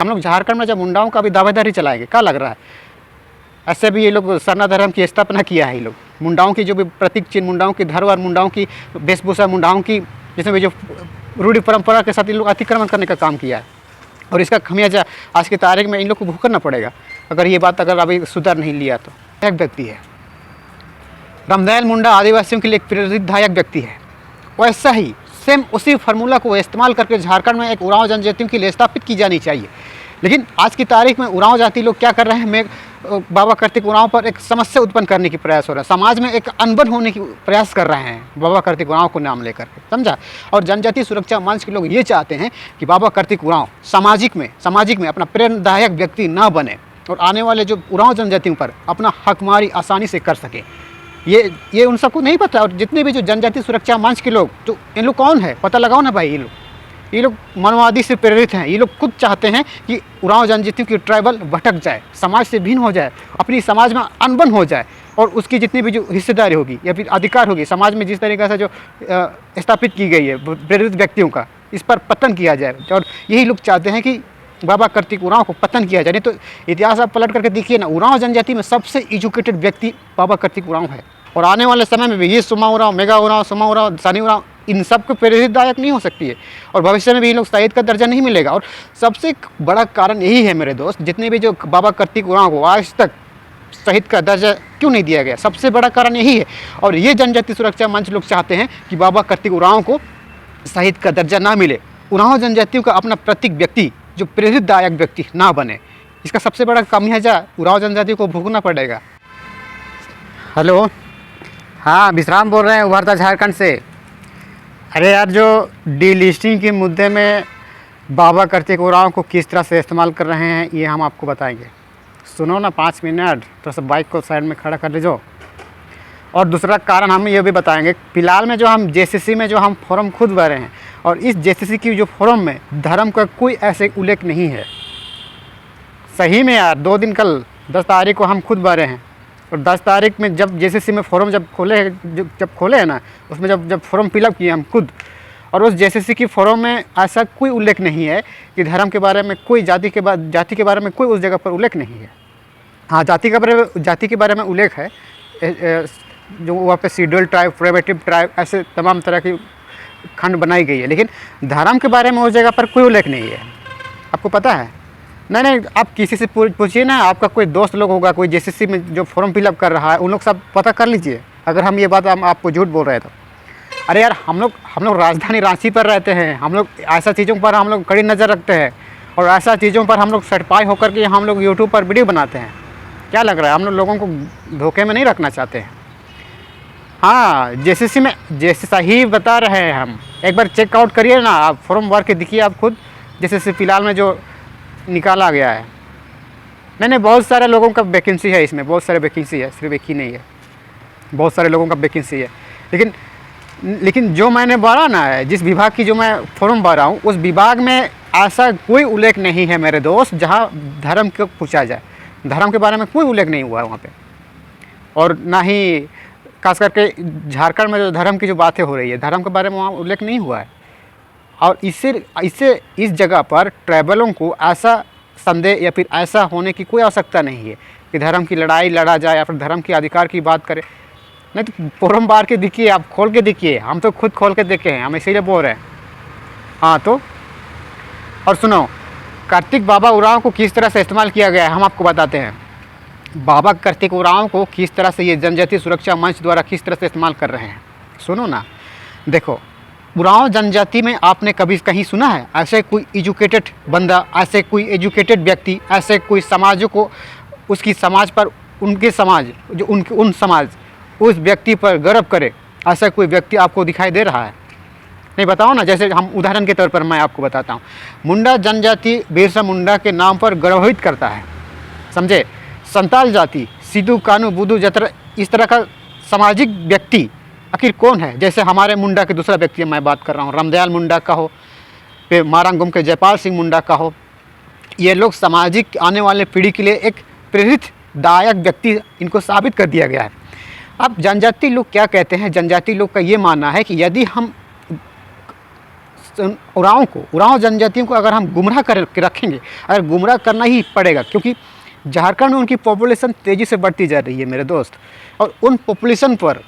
हम लोग झारखंड में जब मुंडाओं का भी दावेदारी चलाएंगे, क्या लग रहा है? ऐसे भी ये लोग सरना धर्म की स्थापना किया है। ये लोग मुंडाओं की जो भी प्रतीक चिन्ह, मुंडाओं की धरोहर, मुंडाओं की वेशभूषा, मुंडाओं की जिसमें भी जो रूढ़ी परंपरा के साथ ये लोग अतिक्रमण करने का काम किया है, और इसका खमियाजा आज की तारीख में इन लोग को भुगतना पड़ेगा अगर ये बात अगर अभी सुधार नहीं लिया तो। एक व्यक्ति है रामदयाल मुंडा, आदिवासियों के लिए एक प्रेरणादायक व्यक्ति है। वैसा ही सेम उसी फार्मूला को इस्तेमाल करके झारखंड में एक उरांव जनजातियों के लिए स्थापित की जानी चाहिए। लेकिन आज की तारीख में उरांव जाति लोग क्या कर रहे हैं, बाबा कार्तिक उरांव पर एक समस्या उत्पन्न करने की प्रयास हो रहा है, समाज में एक अनबन होने की प्रयास कर रहे हैं बाबा कार्तिक उरांव को नाम लेकर के, समझा। और जनजातीय सुरक्षा मंच के लोग ये चाहते हैं कि बाबा कार्तिक उरांव सामाजिक में अपना प्रेरणादायक व्यक्ति ना बने और आने वाले जो उरांव जनजातियों पर अपना हकमारी आसानी से कर सके। ये उन सबको नहीं पता। और जितने भी जो जनजातीय सुरक्षा मंच के लोग, तो इन लोग कौन है पता लगाओ ना भाई। ये लोग मानववादी से प्रेरित हैं। ये लोग खुद चाहते हैं कि उरांव जनजातियों की ट्राइबल भटक जाए, समाज से भिन्न हो जाए, अपनी समाज में अनबन हो जाए, और उसकी जितनी भी जो हिस्सेदारी होगी या फिर अधिकार होगी समाज में, जिस तरीके से जो स्थापित की गई है प्रेरित व्यक्तियों का, इस पर पतन किया जाए। और यही लोग चाहते हैं कि बाबा कार्तिक उरांव को पतन किया जाए। नहीं तो इतिहास आप पलट करके देखिए ना, उरांव जनजाति में सबसे एजुकेटेड व्यक्ति बाबा कार्तिक उरांव है। और आने वाले समय में भी ये सुमा उरांव, मेगा उरांव, सुमा उरांव, सानी उरांव, इन सब को प्रेरणादायक नहीं हो सकती है, और भविष्य में भी ये लोग शहीद का दर्जा नहीं मिलेगा। और सबसे बड़ा कारण यही है मेरे दोस्त, जितने भी जो बाबा कार्तिक उरांव को आज तक शहीद का दर्जा क्यों नहीं दिया गया, सबसे बड़ा कारण यही है। और ये जनजाति सुरक्षा मंच लोग चाहते हैं कि बाबा कार्तिक उरांव को शहीद का दर्जा ना मिले, उरांव जनजातियों का अपना प्रतीक व्यक्ति जो प्रेरणादायक व्यक्ति ना बने। इसका सबसे बड़ा खामियाजा उरांव जनजाति को भुगतना पड़ेगा। हेलो, हाँ विश्राम बोल रहे हैं उभरता झारखंड से। अरे यार, जो डीलिस्टिंग के मुद्दे में बाबा कार्तिक उरांव को किस तरह से इस्तेमाल कर रहे हैं, ये हम आपको बताएंगे। सुनो ना 5 मिनट, तो सब बाइक को साइड में खड़ा कर लीजिए। और दूसरा कारण हम ये भी बताएंगे, फिलहाल में जो हम जेसीसी में जो हम फॉर्म खुद भरे हैं, और इस जेसीसी की जो फॉर्म में धर्म का कोई ऐसे उल्लेख नहीं है। सही में यार, 2 दिन कल 10 तारीख को हम खुद भरे हैं, और 10 तारीख में जब जेसीसी में फॉर्म जब खोले हैं ना, उसमें जब फॉर्म फिलअप किए हम खुद, और उस जेसीसी की फॉर्म में ऐसा कोई उल्लेख नहीं है कि धर्म के बारे में कोई जाति के बारे में कोई उस जगह पर उल्लेख नहीं है। हाँ, जाति के बारे में उल्लेख है, जो वहाँ पे शेड्यूल ट्राइब, प्रिमिटिव ट्राइब, ऐसे तमाम तरह की खंड बनाई गई है, लेकिन धर्म के बारे में उस जगह पर कोई उल्लेख नहीं है। आपको पता है? नहीं, आप किसी से पूछिए ना, आपका कोई दोस्त लोग होगा, कोई जेसीसी में जो फॉर्म फिलअप कर रहा है, उन लोग सब पता कर लीजिए अगर हम ये बात हम आपको झूठ बोल रहे हैं तो। अरे यार, हम लोग राजधानी रांची पर रहते हैं, हम लोग ऐसा चीज़ों पर हम लोग कड़ी नज़र रखते हैं, और ऐसा चीज़ों पर हम लोग सर्टिफाई होकर के हम लोग यूट्यूब पर वीडियो बनाते हैं। क्या लग रहा है, हम लोगों को धोखे में नहीं रखना चाहते हैं। हाँ, जेसीसी में जैसे सही बता रहे हैं हम, एक बार चेकआउट करिए ना, आप फॉर्म भर के दिखिए आप खुद, जैसे फिलहाल में जो निकाला गया है। नहीं, बहुत सारे लोगों का वैकेंसी है इसमें, बहुत सारे वैकेंसी है, सिर्फ एक ही नहीं है, बहुत सारे लोगों का वैकेंसी है। लेकिन जो मैंने भरा ना है, जिस विभाग की जो मैं फॉर्म भरा हूँ, उस विभाग में ऐसा कोई उल्लेख नहीं है मेरे दोस्त जहाँ धर्म को पूछा जाए। धर्म के बारे में कोई उल्लेख नहीं हुआ है वहाँ पे, और ना ही खास करके झारखंड में जो धर्म की जो बातें हो रही है, धर्म के बारे में वहाँ उल्लेख नहीं हुआ है। और इससे इस जगह पर ट्राइबलों को ऐसा संदेह या फिर ऐसा होने की कोई आवश्यकता नहीं है कि धर्म की लड़ाई लड़ा जाए या फिर धर्म के अधिकार की बात करें। नहीं तो फॉर्म बार के दिखिए, आप खोल के दिखिए, हम तो खुद खोल के देखे हैं, हम इसीलिए बोल रहे हैं। हाँ तो, और सुनो, कार्तिक बाबा उरांव को किस तरह से इस्तेमाल किया गया है हम आपको बताते हैं। बाबा कार्तिक उरांव को किस तरह से ये जनजातीय सुरक्षा मंच द्वारा किस तरह से इस्तेमाल कर रहे हैं, सुनो ना। देखो, उरांव जनजाति में आपने कभी कहीं सुना है ऐसे कोई एजुकेटेड बंदा, ऐसे कोई एजुकेटेड व्यक्ति, ऐसे कोई समाजों को उसकी समाज पर, उनके समाज जो उन समाज उस व्यक्ति पर गर्व करे, ऐसा कोई व्यक्ति आपको दिखाई दे रहा है? नहीं, बताओ ना। जैसे हम उदाहरण के तौर पर मैं आपको बताता हूँ, मुंडा जनजाति बिरसा मुंडा के नाम पर गर्वित करता है, समझे। संताल जाति, सिद्धू कानू बुद्धू जतरा, इस तरह का सामाजिक व्यक्ति आखिर कौन है? जैसे हमारे मुंडा के दूसरा व्यक्ति मैं बात कर रहा हूँ, रामदयाल मुंडा का हो, फिर मारंगुम के जयपाल सिंह मुंडा का हो, ये लोग सामाजिक आने वाले पीढ़ी के लिए एक प्रेरितदायक व्यक्ति इनको साबित कर दिया गया है। अब जनजाति लोग क्या कहते हैं, जनजाति लोग का ये मानना है कि यदि हम उरांव जनजातियों को अगर हम गुमराह कर के रखेंगे, अगर गुमराह करना ही पड़ेगा, क्योंकि झारखंड में उनकी पॉपुलेशन तेज़ी से बढ़ती जा रही है मेरे दोस्त, और उन पॉपुलेशन पर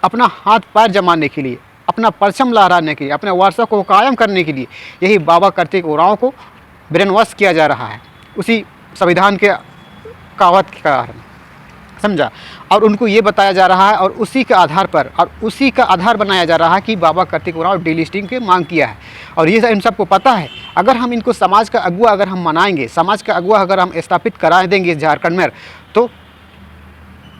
अपना हाथ पैर जमाने के लिए, अपना परचम लहराने के लिए, अपने वारसा को कायम करने के लिए यही बाबा कार्तिक उरांव को ब्रेन वॉश किया जा रहा है, उसी संविधान के कावत के कारण, समझा। और उनको ये बताया जा रहा है और उसी के आधार पर और उसी का आधार बनाया जा रहा है कि बाबा कार्तिक उरांव डीलिस्टिंग की मांग किया है। और ये इन सबको पता है। अगर हम इनको समाज का अगुआ अगर हम मनाएंगे, समाज का अगुआ अगर हम स्थापित करा देंगे झारखंड में, तो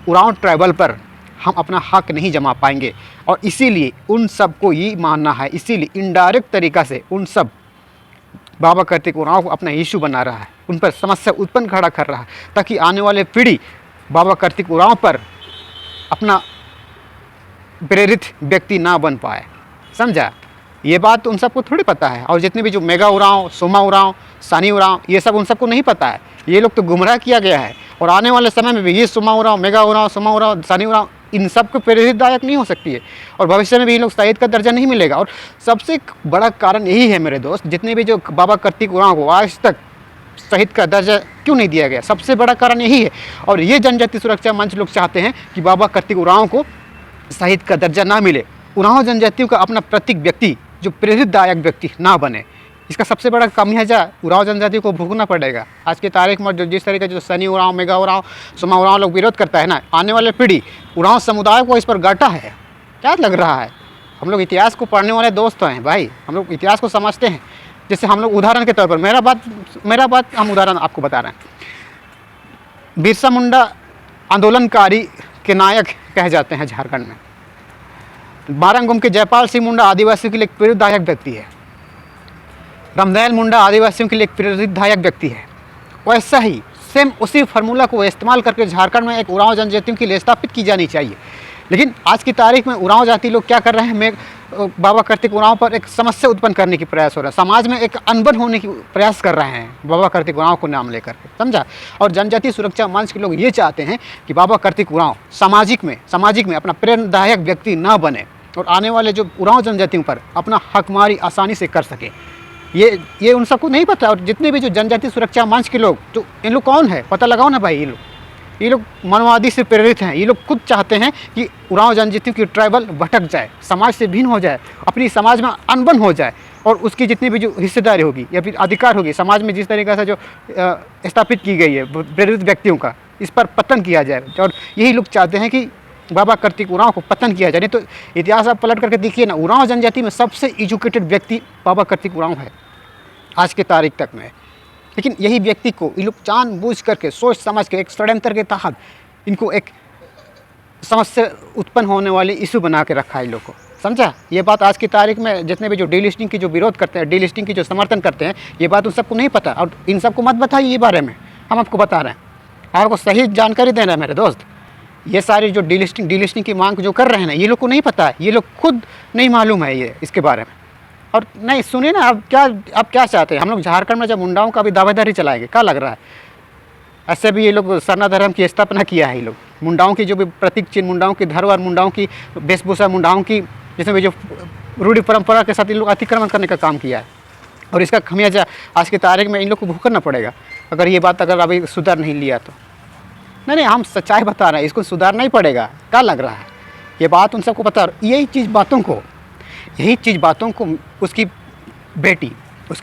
उरांव ट्राइबल पर हम अपना हक नहीं जमा पाएंगे। और इसीलिए उन सबको ये मानना है, इसीलिए इनडायरेक्ट तरीक़ा से उन सब बाबा कार्तिक उरांव को अपना इशू बना रहा है, उन पर समस्या उत्पन्न खड़ा कर रहा है, ताकि आने वाले पीढ़ी बाबा कार्तिक उरांव पर अपना प्रेरित व्यक्ति ना बन पाए, समझा। ये बात उन सबको थोड़ी पता है। और जितने भी जो मेगा उरांव, सोमा उरांव, सानी उरांव, ये सब उन सबको नहीं पता है। ये लोग तो गुमराह किया गया है। और आने वाले समय में भी ये सोमा उरांव, मेगा उरांव, सोमा उरांव, सानी उरांव, इन सब को प्रेरितदायक नहीं हो सकती है। और भविष्य में भी इन लोग शहीद का दर्जा नहीं मिलेगा। और सबसे बड़ा कारण यही है मेरे दोस्त, जितने भी जो बाबा कार्तिक उरांव को आज तक शहीद का दर्जा क्यों नहीं दिया गया, सबसे बड़ा कारण यही है। और ये जनजाति सुरक्षा मंच लोग चाहते हैं कि बाबा कार्तिक उरांव को शहीद का दर्जा ना मिले, उरांव जनजातियों का अपना प्रतीक व्यक्ति जो प्रेरितदायक व्यक्ति ना बने। इसका सबसे बड़ा खामियाजा उरांव जनजाति को भुगतना पड़ेगा। आज के तारीख में जो जिस तरीके जो सनी उरांव, मेगा उरांव, सोमा उरांव लोग विरोध करता है ना, आने वाले पीढ़ी उरांव समुदाय को इस पर गाटा है। क्या लग रहा है? हम लोग इतिहास को पढ़ने वाले दोस्त हैं भाई, हम लोग इतिहास को समझते हैं। जैसे हम लोग उदाहरण के तौर पर मेरा बात हम उदाहरण आपको बता रहे हैं। बिरसा मुंडा आंदोलनकारी के नायक कहे जाते हैं झारखंड में। बारंगुम के जयपाल सिंह मुंडा आदिवासियों के लिए एक प्रेरणादायक व्यक्ति है। रामदयाल मुंडा आदिवासियों के लिए एक प्रेरणादायक व्यक्ति है। वैसा ही सेम उसी फार्मूला को इस्तेमाल करके झारखंड में एक उरांव जनजातियों के लिए स्थापित की जानी चाहिए। लेकिन आज की तारीख में उरांव जाति लोग क्या कर रहे हैं, बाबा कार्तिक उरांव पर एक समस्या उत्पन्न करने की प्रयास हो रहा है, समाज में एक अनबन होने की प्रयास कर रहे हैं बाबा कार्तिक उरांव को नाम लेकर के, समझा। और जनजाति सुरक्षा मंच के लोग ये चाहते हैं कि बाबा कार्तिक उरांव सामाजिक में अपना प्रेरणादायक व्यक्ति ना बने और आने वाले जो उरांव जनजातियों पर अपना हकमारी आसानी से कर सके। ये उन सबको नहीं पता। और जितने भी जो जनजाति सुरक्षा मंच के लोग, तो इन लोग कौन है पता लगाओ ना भाई। ये लोग मनवादी से प्रेरित हैं। ये लोग खुद चाहते हैं कि उरांव जनजातियों की ट्राइबल भटक जाए, समाज से भिन्न हो जाए, अपनी समाज में अनबन हो जाए, और उसकी जितनी भी जो हिस्सेदारी होगी या फिर अधिकार होगी समाज में, जिस तरीके से जो स्थापित की गई है प्रेरित व्यक्तियों का, इस पर पतन किया जाए। और यही लोग चाहते हैं कि बाबा कार्तिक उरांव को पतन किया जाए। नहीं तो इतिहास आप पलट करके देखिए ना, उरांव जनजाति में सबसे एजुकेटेड व्यक्ति बाबा कार्तिक उरांव है आज के तारीख तक में। लेकिन यही व्यक्ति को ये लोग जानबूझ करके सोच समझ के एक षड्यंत्र के तहत इनको एक समस्या उत्पन्न होने वाली इशू बना के रखा है इन लोग को, समझा। ये बात आज की तारीख में जितने भी जो डीलिस्टिंग की जो विरोध करते हैं, डीलिस्टिंग की जो समर्थन करते हैं, ये बात उन सबको नहीं पता। और इन सबको मत बताइए ये बारे में, हम आपको बता रहे हैं, आपको सही जानकारी दे रहे हैं मेरे दोस्त। ये सारी जो डीलिस्टिंग की मांग जो कर रहे हैं ना, ये लोग को नहीं पता है, ये लोग खुद नहीं मालूम है ये इसके बारे में। और नहीं सुनिए ना, आप क्या चाहते हैं? हम लोग झारखंड में जब मुंडाओं का भी दावेदारी चलाएंगे, क्या लग रहा है? ऐसे भी ये लोग सरना धर्म की स्थापना किया है। ये लोग मुंडाओं की जो भी प्रतीक चिन्ह, मुंडाओं की धरोहर, मुंडाओं की वेशभूषा, मुंडाओं की जिसमें भी जो रूढ़ि परंपरा के साथ इन लोग अतिक्रमण करने का काम किया है। और इसका खामियाजा आज की तारीख में इन लोग को भुगतना पड़ेगा अगर ये बात अगर अभी सुधार नहीं लिया तो। नहीं, हम सच्चाई बता रहे हैं, इसको सुधारना ही पड़ेगा। क्या लग रहा है? ये बात उन सबको पता। यही चीज़ बातों को उसकी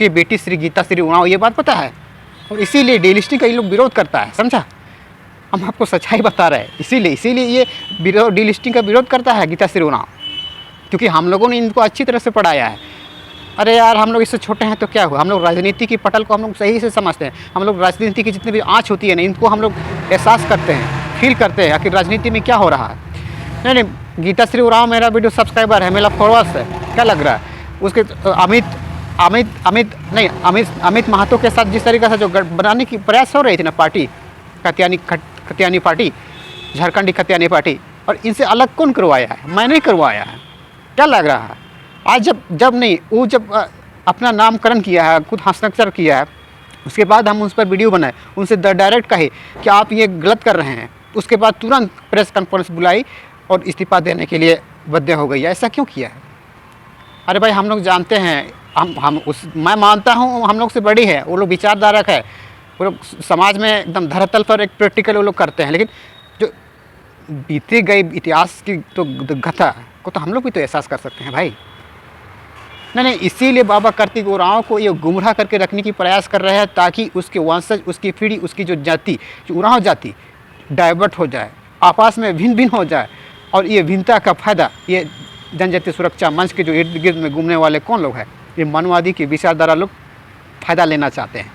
बेटी श्री गीता श्री उरांव ये बात पता है। और इसीलिए डीलिस्टिंग का ये लोग विरोध करता है, समझा। हम आपको सच्चाई बता रहे हैं, इसीलिए ये डीलिस्टिंग का विरोध करता है गीता श्री उरांव, क्योंकि हम लोगों ने इनको अच्छी तरह से पढ़ाया है। अरे यार, हम लोग इससे छोटे हैं तो क्या हुआ? हम लोग राजनीति की पटल को हम लोग सही से समझते हैं। हम लोग राजनीति की जितनी भी आँच होती है ना, इनको हम लोग एहसास करते हैं, फील करते हैं आखिर राजनीति में क्या हो रहा है। नहीं, गीता श्री उरांव मेरा वीडियो सब्सक्राइबर है, मेरा फॉलोअर्स है। क्या लग रहा है? उसके अमित महतो के साथ जिस तरीके से जो बनाने की प्रयास हो रही थी ना पार्टी, खतियानी पार्टी, झारखंडी खतियानी पार्टी, और इनसे अलग कौन करवाया है? मैंने करवाया है। क्या लग रहा है? आज जब अपना नामकरण किया है, खुद हस्ताक्षर किया है, उसके बाद हम उस पर वीडियो बनाए, उनसे डायरेक्ट कहे कि आप ये गलत कर रहे हैं, उसके बाद तुरंत प्रेस कॉन्फ्रेंस बुलाई और इस्तीफा देने के लिए बाध्य हो गई है। ऐसा क्यों किया है? अरे भाई हम लोग जानते हैं, हम उस मैं मानता हूँ हम लोग से बड़ी है, वो लोग विचारधारक है, वो लोग समाज में एकदम धरातल पर एक प्रैक्टिकल वो लोग करते हैं, लेकिन जो बीते गए इतिहास की तो कथा को तो हम लोग भी तो एहसास कर सकते हैं भाई। नहीं, इसीलिए बाबा कार्तिक उरांव को ये गुमराह करके रखने की प्रयास कर रहे हैं, ताकि उसके वंशज, उसकी पीढ़ी, उसकी जो जाति, जो उरांव जाति डाइवर्ट हो जाए, आपस में भिन्न भिन्न हो जाए। और ये भिन्नता का फायदा ये जनजातीय सुरक्षा मंच के जो इर्द गिर्द में घूमने वाले कौन लोग हैं, ये मनवादी की विचारधारा लोग फ़ायदा लेना चाहते हैं।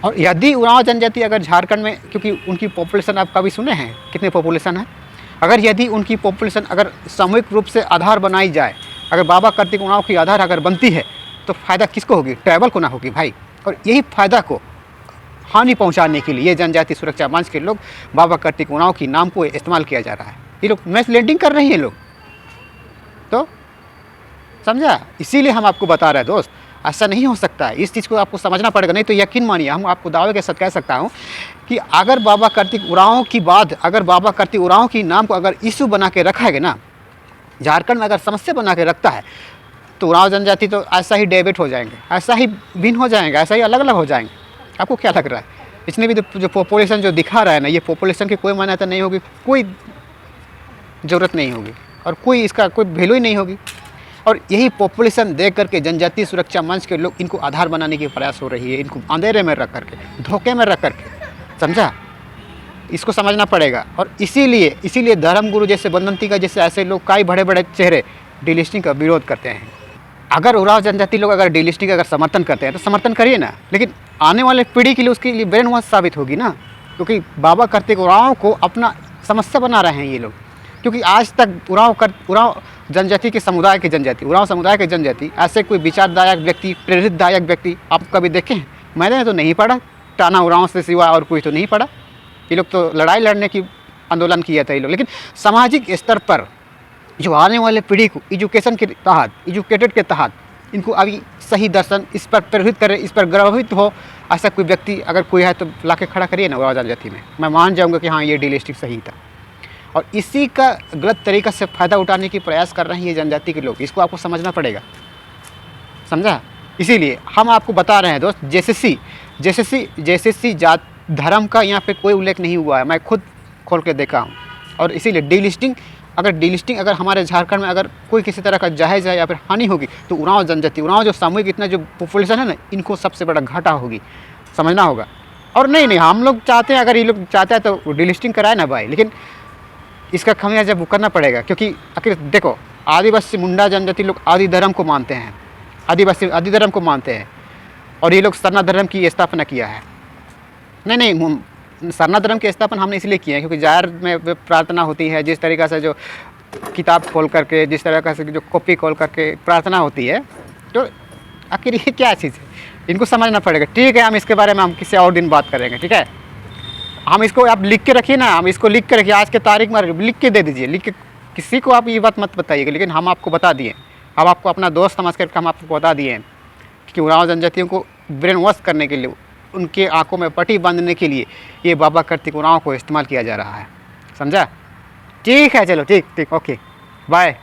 और यदि उरांव जनजाति अगर झारखंड में, क्योंकि उनकी पॉपुलेशन आप कभी सुने हैं कितने पॉपुलेशन है, अगर यदि उनकी पॉपुलेशन अगर सामूहिक रूप से आधार बनाई जाए, अगर बाबा कार्तिक उरांव की आधार अगर बनती है, तो फ़ायदा किसको होगी? ट्राइबल को ना होगी भाई। और यही फ़ायदा को हानि पहुंचाने के लिए ये जनजाति सुरक्षा मंच के लोग बाबा कार्तिक उरांव की नाम को इस्तेमाल किया जा रहा है। ये लोग मिसलीडिंग कर रहे हैं लोग, तो समझा? इसीलिए हम आपको बता रहे हैं दोस्त, ऐसा नहीं हो सकता है, इस चीज़ को आपको समझना पड़ेगा। नहीं तो यकीन मानिए, हम आपको दावे के साथ कह सकता हूँ कि अगर बाबा कार्तिक उरांव की बात, अगर बाबा कार्तिक उरांव की नाम को अगर इशू बना के रखा है ना, झारखंड में अगर समस्या बना के रखता है, तो उरांव जनजाति तो ऐसा ही डेविट हो जाएंगे, ऐसा ही भिन्न हो जाएंगे, ऐसा ही अलग अलग हो जाएंगे। आपको क्या लग रहा है? इसने भी जो पॉपुलेशन जो दिखा रहा है ना, ये पॉपुलेशन की कोई मान्यता नहीं होगी, कोई ज़रूरत नहीं होगी, और कोई इसका कोई वैल्यू ही नहीं होगी। और यही पॉपुलेशन देख करके जनजातीय सुरक्षा मंच के लोग इनको आधार बनाने की प्रयास हो रही है, इनको अंधेरे में रख करके, धोखे में रख करके, समझा? इसको समझना पड़ेगा। और इसीलिए धर्मगुरु जैसे बंदंती का जैसे ऐसे लोग कई बड़े बड़े चेहरे डीलिस्टिंग का विरोध करते हैं। अगर उरांव जनजाति लोग अगर डीलिस्टिंग का अगर समर्थन करते हैं तो समर्थन करिए ना, लेकिन आने वाले पीढ़ी के लिए उसके लिए ब्रेन वॉश साबित होगी ना, क्योंकि बाबा कार्तिक उरांव को अपना समस्या बना रहे हैं ये लोग। क्योंकि आज तक उरांव जनजाति के समुदाय के जनजाति, उरांव समुदाय के जनजाति ऐसे कोई विचारदायक व्यक्ति, प्रेरितदायक व्यक्ति आप कभी देखे हैं? मैंने तो नहीं पढ़ा, टाना उरांव से सिवा और कोई तो नहीं पढ़ा। ये लोग तो लड़ाई लड़ने की आंदोलन किया था ये लोग, लेकिन सामाजिक स्तर पर जो आने वाले पीढ़ी को एजुकेशन के तहत, एजुकेटेड के तहत इनको अभी सही दर्शन, इस पर प्रेरित करे, इस पर गर्वित हो, ऐसा कोई व्यक्ति अगर कोई है तो ला के खड़ा करिए ना उरांव जनजाति में। मैं मान जाऊँगा कि हाँ ये डीलिस्टिक सही था। और इसी का गलत तरीक़ा से फ़ायदा उठाने की प्रयास कर रहे हैं ये जनजाति के लोग, इसको आपको समझना पड़ेगा, समझा? इसीलिए हम आपको बता रहे हैं दोस्त, जेसीसी जात धर्म का यहाँ पे कोई उल्लेख नहीं हुआ है, मैं खुद खोल के देखा हूँ। और इसीलिए डीलिस्टिंग अगर हमारे झारखंड में अगर कोई किसी तरह का जायज़ है या फिर हानि होगी, तो उरांव जनजाति, उरांव जो सामूहिक इतना जो पॉपुलेशन है ना, इनको सबसे बड़ा घाटा होगी, समझना होगा। और नहीं हम लोग चाहते हैं, अगर ये लोग चाहते हैं तो डीलिस्टिंग कराए ना भाई, लेकिन इसका खमियाजा भुगतना पड़ेगा। क्योंकि आखिर देखो, आदिवासी मुंडा जनजाति लोग आदि धर्म को मानते हैं, आदिवासी आदि धर्म को मानते हैं, और ये लोग सरना धर्म की स्थापना किया है। नहीं सरना धर्म की स्थापना हमने इसलिए किया है क्योंकि जाहिर में प्रार्थना होती है, जिस तरीक़ा से जो किताब खोल करके, जिस तरीक़ा से जो कॉपी खोल करके प्रार्थना होती है, तो आखिर ये क्या चीज़ है, इनको समझना पड़ेगा। ठीक है, हम इसके बारे में हम किसी और दिन बात करेंगे, ठीक है? हम इसको आप लिख के रखिए ना, हम इसको लिख के रखिए, आज के तारीख में लिख के दे दीजिए, लिख के किसी को आप ये बात मत बताइएगा, लेकिन हम आपको बता दिए, हम आपको अपना दोस्त समझ कर हम आपको बता दिए कि उरांव जनजातियों को ब्रेन वॉश करने के लिए, उनके आंखों में पट्टी बांधने के लिए ये बाबा कार्तिक उरांव को इस्तेमाल किया जा रहा है, समझा? ठीक है, चलो ठीक, ओके, बाय।